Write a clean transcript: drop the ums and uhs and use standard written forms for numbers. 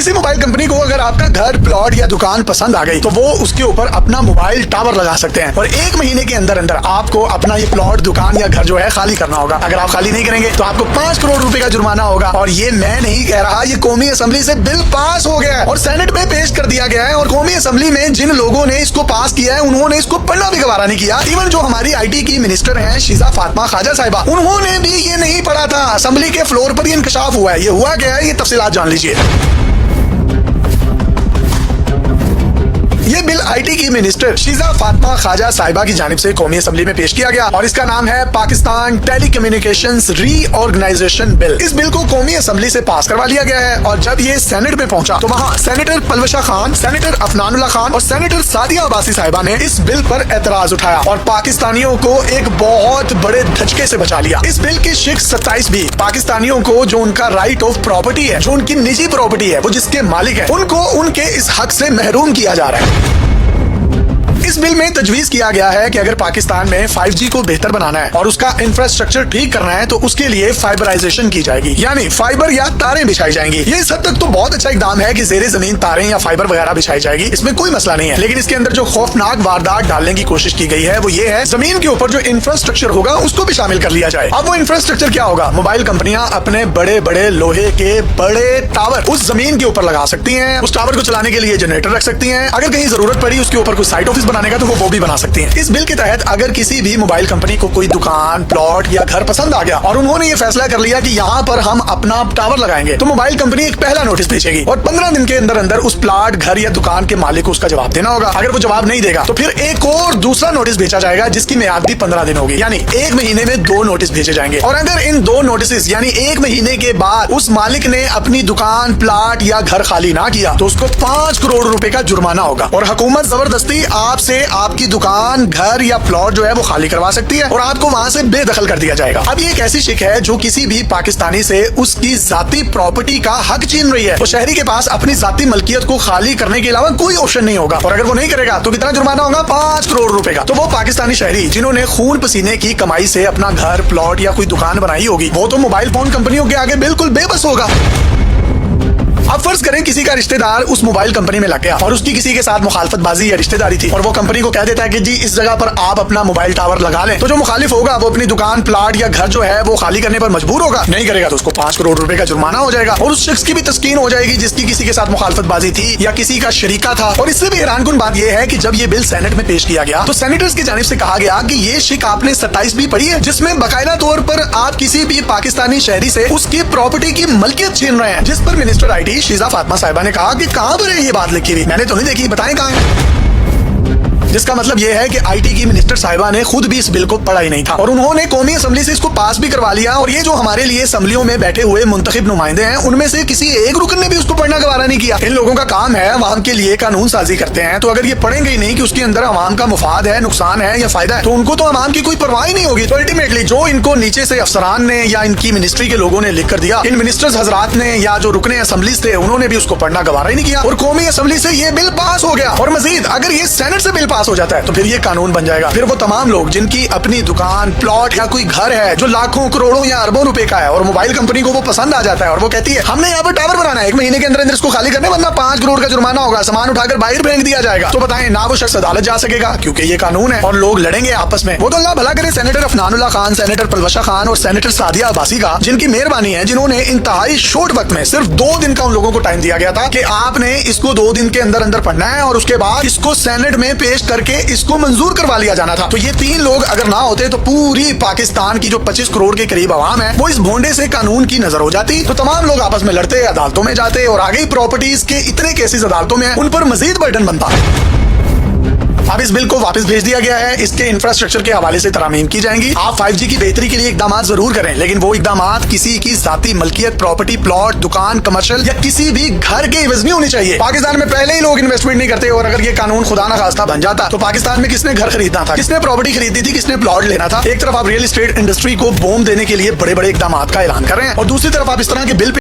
किसी mobile company को अगर आपका घर, प्लॉट या दुकान पसंद आ गई तो वो उसके ऊपर अपना मोबाइल टावर लगा सकते हैं और 1 महीने के अंदर अंदर आपको अपना ये प्लॉट, दुकान या घर जो है खाली करना होगा। अगर आप खाली नहीं करेंगे तो आपको 5 करोड़ रुपए का जुर्माना होगा। और ये मैं नहीं कह रहा, ये कौमी असेंबली से बिल पास हो गया है और सेनेट में पेश कर दिया गया है। और कौमी असेंबली में जिन लोगों ने इसको पास किया है उन्होंने इसको पढ़ना भी गवारा नहीं किया। इवन जो हमारी IT की मिनिस्टर हैं शीजा फातिमा खाजा साहिबा, उन्होंने भी ये नहीं पढ़ा था। असेंबली के फ्लोर पर ये इंकशाफ हुआ है। ये हुआ क्या है, ये तफसीलात जान लीजिए। ये बिल IT की मिनिस्टर शीजा फातिमा खाजा साहिबा की जानिब से कौमी असेंबली में पेश किया गया और इसका नाम है पाकिस्तान टेलीकम्युनिकेशंस रीऑर्गेनाइजेशन बिल। इस बिल को कौमी असेंबली से पास करवा लिया गया है और जब ये सेनेट में पहुंचा तो वहाँ सेनेटर पलवशा खान, सेनेटर अफनानुल्लाह खान और सेनेटर सादिया अब्बासी साहिबा ने इस बिल पर एतराज उठाया और पाकिस्तानियों को एक बहुत बड़े धचके से बचा लिया। इस बिल की शिक 27 भी पाकिस्तानियों को जो उनका राइट ऑफ प्रॉपर्टी है, जो उनकी निजी प्रॉपर्टी है, वो जिसके मालिक है, उनको उनके इस हक से महरूम किया जा रहा है। इस बिल में तजवीज किया गया है कि अगर पाकिस्तान में 5G को बेहतर बनाना है और उसका इंफ्रास्ट्रक्चर ठीक करना है तो उसके लिए फाइबराइजेशन की जाएगी, यानी फाइबर या तारें बिछाई जाएंगी। ये इस हद तक तो बहुत अच्छा इकदाम है कि ज़ेरे जमीन तारें या फाइबर वगैरह बिछाई जाएगी, इसमें कोई मसला नहीं है। लेकिन इसके अंदर जो खौफनाक वारदात डालने की कोशिश की गई है वो ये है, जमीन के ऊपर जो इंफ्रास्ट्रक्चर होगा उसको भी शामिल कर लिया जाए। अब वो इंफ्रास्ट्रक्चर क्या होगा? मोबाइल कंपनियां अपने बड़े बड़े लोहे के बड़े टावर उस जमीन के ऊपर लगा सकती हैं। उस टावर को चलाने के लिए जनरेटर रख सकती हैं। अगर कहीं जरूरत पड़ी उसके ऊपर कोई साइट ऑफिस बनाने का तो वो भी बना सकती हैं। इस बिल के तहत अगर किसी भी मोबाइल कंपनी को कोई दुकान, प्लॉट या घर पसंद आ गया और उन्होंने ये फैसला कर लिया कि यहाँ पर हम अपना टावर लगाएंगे तो मोबाइल कंपनी एक पहला नोटिस भेजेगी और 15 दिन के अंदर अंदर उस प्लॉट, घर या दुकान के मालिक को उसका जवाब देना होगा। अगर वो जवाब नहीं देगा तो फिर एक और दूसरा नोटिस भेजा जाएगा जिसकी मियाद भी 15 दिन होगी, यानी 1 महीने में 2 नोटिस भेजे जाएंगे। और अगर इन 2 नोटिस यानी 1 महीने के बाद उस मालिक ने अपनी दुकान, प्लॉट या घर खाली ना किया तो उसको 5 करोड़ रुपए का जुर्माना होगा और हुकूमत जबरदस्ती आपसे आपकी दुकान, घर या प्लॉट जो है वो खाली करवा सकती है और आपको वहां से बेदखल कर दिया जाएगा। अब ये एक ऐसी शिक है जो किसी भी पाकिस्तानी से उसकी जाती प्रॉपर्टी का हक छीन रही है। तो शहरी के पास अपनी जाती मलकियत को खाली करने के अलावा कोई ऑप्शन नहीं होगा और अगर वो नहीं करेगा तो कितना जुर्माना होगा? 5 करोड़ रुपए का। तो वो पाकिस्तानी शहरी जिन्होंने खून पसीने की कमाई से अपना घर, प्लॉट या कोई दुकान बनाई होगी वो तो मोबाइल फोन कंपनियों के आगे बिल्कुल बेबस होगा। अब फर्ज करें किसी का रिश्तेदार उस मोबाइल कंपनी में लग गया और उसकी किसी के साथ मुखालफतबाजी या रिश्तेदारी थी और वो कंपनी को कह देता है कि जी इस जगह पर आप अपना मोबाइल टावर लगा लें, तो जो मुखालिफ होगा वो अपनी दुकान, प्लॉट या घर जो है वो खाली करने पर मजबूर होगा। नहीं करेगा तो उसको 5 करोड़ रुपए का जुर्माना हो जाएगा और उस शख्स की भी तस्कीन हो जाएगी जिसकी किसी के साथ मुखालफतबाजी थी या किसी का शरीका था। और इससे भी हैरानकुन बात यह है कि जब ये बिल सेनेट में पेश किया गया तो सेनेटर्स की जानिब से कहा गया कि ये शिक आपने 27 भी पढ़ी है जिसमें बाकायदा तौर पर आप किसी भी पाकिस्तानी शहरी से उसकी प्रॉपर्टी की मलकियत छीन रहे हैं, जिस पर मिनिस्टर IT शीजा फातिमा साहिबा ने कहा कि कहां पर है ये बात लिखी हुई? मैंने तो नहीं देखी, बताएं कहां है। जिसका मतलब यह है कि IT की मिनिस्टर साहिबा ने खुद भी इस बिल को पढ़ा ही नहीं था और उन्होंने कौमी असेंबली से इसको पास भी करवा लिया। और ये जो हमारे लिए असेंबलियों में बैठे हुए मुंतखब नुमाइंदे हैं उनमें से किसी एक रुकन ने भी उसको पढ़ना गवारा नहीं किया। इन लोगों का काम है अवाम के लिए कानून साजी करते हैं, तो अगर ये पढ़ेंगे ही नहीं कि उसके अंदर अवाम का मुफाद है, नुकसान है या फायदा है, तो उनको तो अवाम की कोई परवाह ही नहीं होगी। तो अल्टीमेटली जो इनको नीचे से अफसरान ने या इनकी मिनिस्ट्री के लोगों ने लिख कर दिया, इन मिनिस्टर्स हजरात ने या जो रुकने असेंबली थे उन्होंने भी उसको पढ़ना गवारा ही नहीं किया और कौमी असेंबली से ये बिल पास हो गया। और मजीद अगर ये सेनेट से बिल पास हो जाता है तो फिर ये कानून बन जाएगा। फिर वो तमाम लोग जिनकी अपनी दुकान, प्लॉट या कोई घर है जो लाखों, करोड़ों या अरबों रुपए का है और मोबाइल कंपनी को वो पसंद आ जाता है और वो कहती है हमने यहाँ पर टावर बनाना है, 1 महीने के अंदर अंदर इसको खाली करने वरना 5 करोड़ का जुर्माना होगा, सामान उठाकर बाहर फेंक दिया जाएगा, तो बताएं ना वो शख्स अदालत जा सकेगा क्योंकि ये कानून है और लोग लड़ेंगे आपस में। वो तो अल्लाह भला करे सेनेटर अफनानुल्लाह खान, सेनेटर पलवशा खान और सेनेटर सादिया अब्बासी का, जिनकी मेहरबानी है, जिन्होंने इंतहाई शॉर्ट वक्त में सिर्फ 2 दिन का उन लोगों को टाइम दिया गया था कि आपने इसको 2 दिन के अंदर अंदर पढ़ना है और उसके बाद इसको सेनेट में पेश करके इसको मंजूर करवा लिया जाना था। तो ये 3 लोग अगर ना होते तो पूरी पाकिस्तान की जो 25 करोड़ के करीब आवाम है वो इस भोंडे से कानून की नजर हो जाती, तो तमाम लोग आपस में लड़ते, अदालतों में जाते और आगे प्रॉपर्टीज के इतने केसेस अदालतों में उन पर मजीद बर्डन बनता। अब इस बिल को वापस भेज दिया गया है, इसके इंफ्रास्ट्रक्चर के हवाले से तरामीम की जाएंगी। आप 5G की बेहतरी के लिए इकदाम जरूर करें, लेकिन वो इकदाम किसी की जाती मलकियत, प्रॉपर्टी, प्लॉट, दुकान, कमर्शियल या किसी भी घर के इवज नहीं होनी चाहिए। पाकिस्तान में पहले ही लोग इन्वेस्टमेंट नहीं करते और अगर ये कानून खुदा ना खास्ता बन जाता तो पाकिस्तान में किसने घर खरीदना था, किसने प्रॉपर्टी खरीदनी थी, किसने प्लॉट लेना था। एक तरफ आप रियल एस्टेट इंडस्ट्री को बूम देने के लिए बड़े बड़े इकदाम का ऐलान कर रहे हैं और दूसरी तरफ आप इस तरह के बिल